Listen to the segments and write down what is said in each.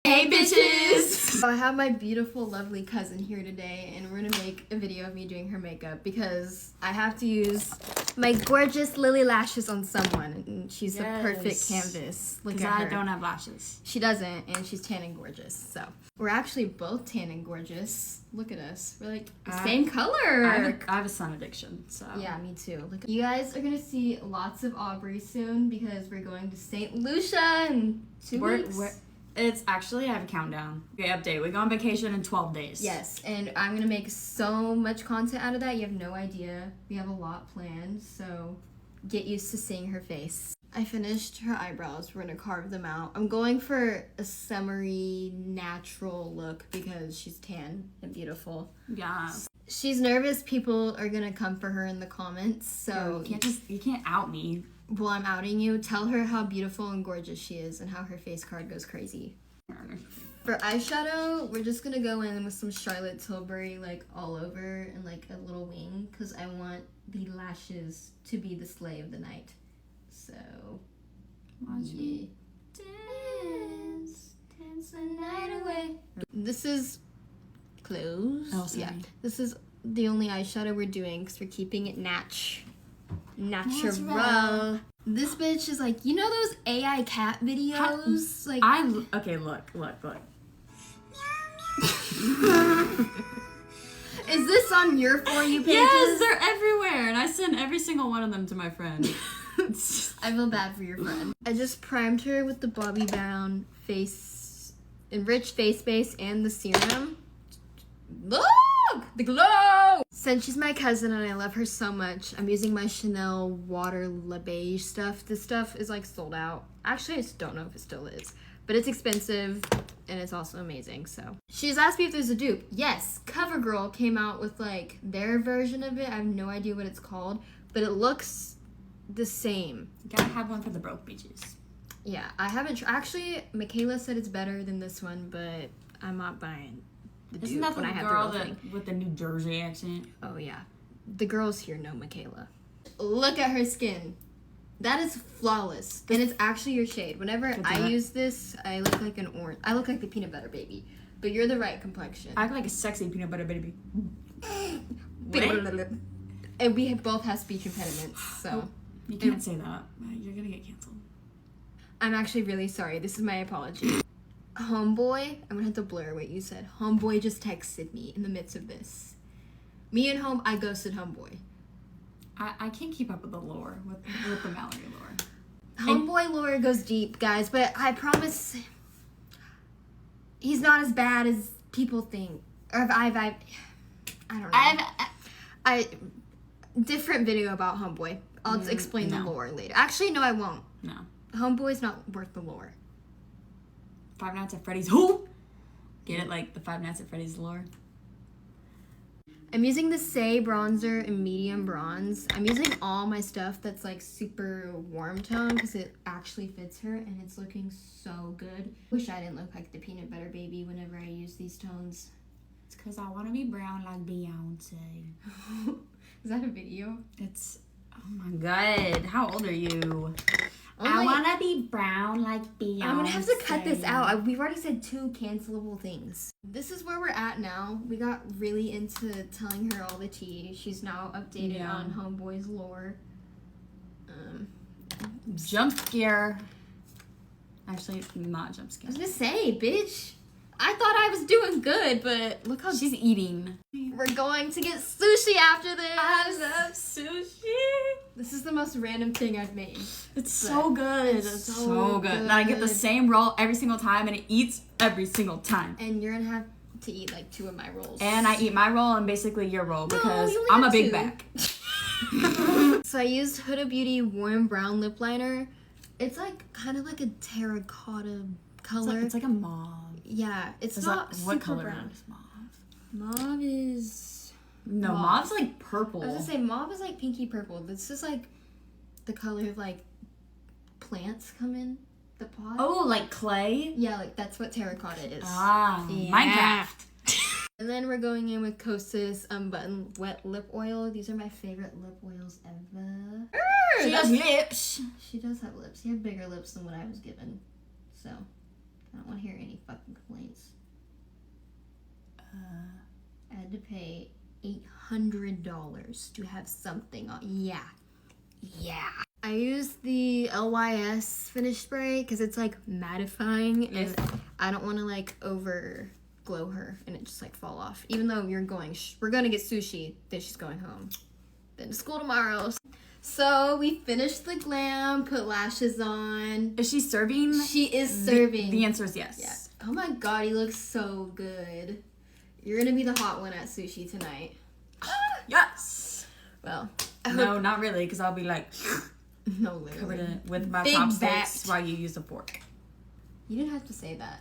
Hey bitches! So I have my beautiful, lovely cousin here today, and we're gonna make a video of me doing her makeup because I have to use my gorgeous lily lashes on someone, and she's the perfect canvas. Look at her. I don't have lashes. She doesn't, and she's tan and gorgeous. So we're actually both tan and gorgeous. Look at us. We're like the same color. I have a sun addiction, so. Yeah, me too. Look, you guys are gonna see lots of Aubrey soon because we're going to St. Lucia in 2 weeks. It's actually, I have a countdown. Okay, update. We go on vacation in 12 days. Yes, and I'm going to make so much content out of that. You have no idea. We have a lot planned, so get used to seeing her face. I finished her eyebrows. We're going to carve them out. I'm going for a summery, natural look because she's tan and beautiful. Yeah. She's nervous people are going to come for her in the comments, so... You can't out me. Well, I'm outing you. Tell her how beautiful and gorgeous she is and how her face card goes crazy. For eyeshadow, we're just gonna go in with some Charlotte Tilbury, like, all over and, like, a little wing, because I want the lashes to be the slay of the night. So, yeah. Dance the night away. This is close. Oh, sorry. Yeah. This is the only eyeshadow we're doing, because we're keeping it natural. This bitch is like, you know those AI cat videos? Okay, look. Is this on your For You pages? Yes, they're everywhere, and I send every single one of them to my friend. I feel bad for your friend. I just primed her with the Bobbi Brown enriched face base and the serum. Look! The glow! Since she's my cousin and I love her so much, I'm using my Chanel Water Le Beige stuff. This stuff is like sold out. Actually, I just don't know if it still is. But it's expensive and it's also amazing, so. She's asked me if there's a dupe. Yes, CoverGirl came out with like their version of it. I have no idea what it's called, but it looks the same. You gotta have one for the broke bitches. Yeah, I haven't. Actually, Michaela said it's better than this one, but I'm not buying. Isn't that the girl with the New Jersey accent? Oh, yeah. The girls here know Michaela. Look at her skin. That is flawless. And it's actually your shade. Whenever I use this, I look like an orange. I look like the peanut butter baby. But you're the right complexion. I look like a sexy peanut butter baby. And we both have speech impediments, so. You can't say that. You're gonna get canceled. I'm actually really sorry. This is my apology. Homeboy, I'm gonna have to blur what you said. Homeboy just texted me in the midst of this. I ghosted Homeboy. I can't keep up with the lore, with the Mallory lore. Homeboy lore goes deep, guys, but I promise he's not as bad as people think. Or I don't know. Different video about Homeboy. I'll explain the lore later. Actually, no, I won't. No. Homeboy's not worth the lore. Five Nights at Freddy's. Who? Get it? Like the Five Nights at Freddy's lore. I'm using the Say bronzer in medium bronze. I'm using all my stuff that's like super warm tone because it actually fits her and it's looking so good. Wish I didn't look like the peanut butter baby whenever I use these tones. It's because I want to be brown like Beyonce. Is that a video? It's... Oh my god. How old are you? I want to be brown like Beyonce. I'm going to have to cut this out. We've already said 2 cancelable things. This is where we're at now. We got really into telling her all the tea. She's now updated on Homeboy's lore. Jump scare. Actually, not jump scare. I was going to say, bitch. I thought I was doing good, but look how she's eating. We're going to get sushi after this. I love sushi. This is the most random thing I've made. It's so good. It's so good. And I get the same roll every single time, and it eats every single time. And you're gonna have to eat like 2 of my rolls. And I eat my roll and basically your roll because I'm a big back. So I used Huda Beauty Warm Brown Lip Liner. It's like kind of like a terracotta color. It's like a mauve. Yeah, it's not super what color brown. is mauve? Mauve is... No, mauve's like purple. I was gonna say, mauve is like pinky purple. This is like the color of like plants come in the pot. Oh, like clay? Yeah, like that's what terracotta is. Ah, yeah. Minecraft. And then we're going in with Kosas Unbuttoned Wet Lip Oil. These are my favorite lip oils ever. She has lips. She does have lips. She had bigger lips than what I was given. So... I don't want to hear any fucking pay $800 to have something on. Yeah. I use the LYS finish spray because it's like mattifying and I don't want to like over glow her and it just like fall off. Even though we're going to get sushi, then she's going home. Then to school tomorrow. So we finished the glam, put lashes on. Is she serving? She is serving. The answer is yes. Yeah. Oh my god, he looks so good. You're gonna be the hot one at sushi tonight. Yes. Well, no, not really, because I'll be like no, literally covered in with my Big chopsticks backed. while you use a fork. You didn't have to say that.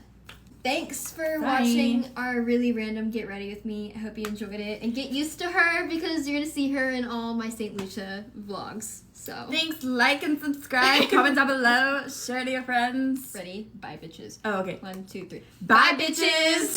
Thanks for Bye. watching our really random Get Ready With Me. I hope you enjoyed it. And get used to her because you're going to see her in all my St. Lucia vlogs. So, Thanks, like and subscribe, comment down below, share to your friends. ready? Bye, bitches. Oh, okay. 1, 2, 3. Bye, bitches!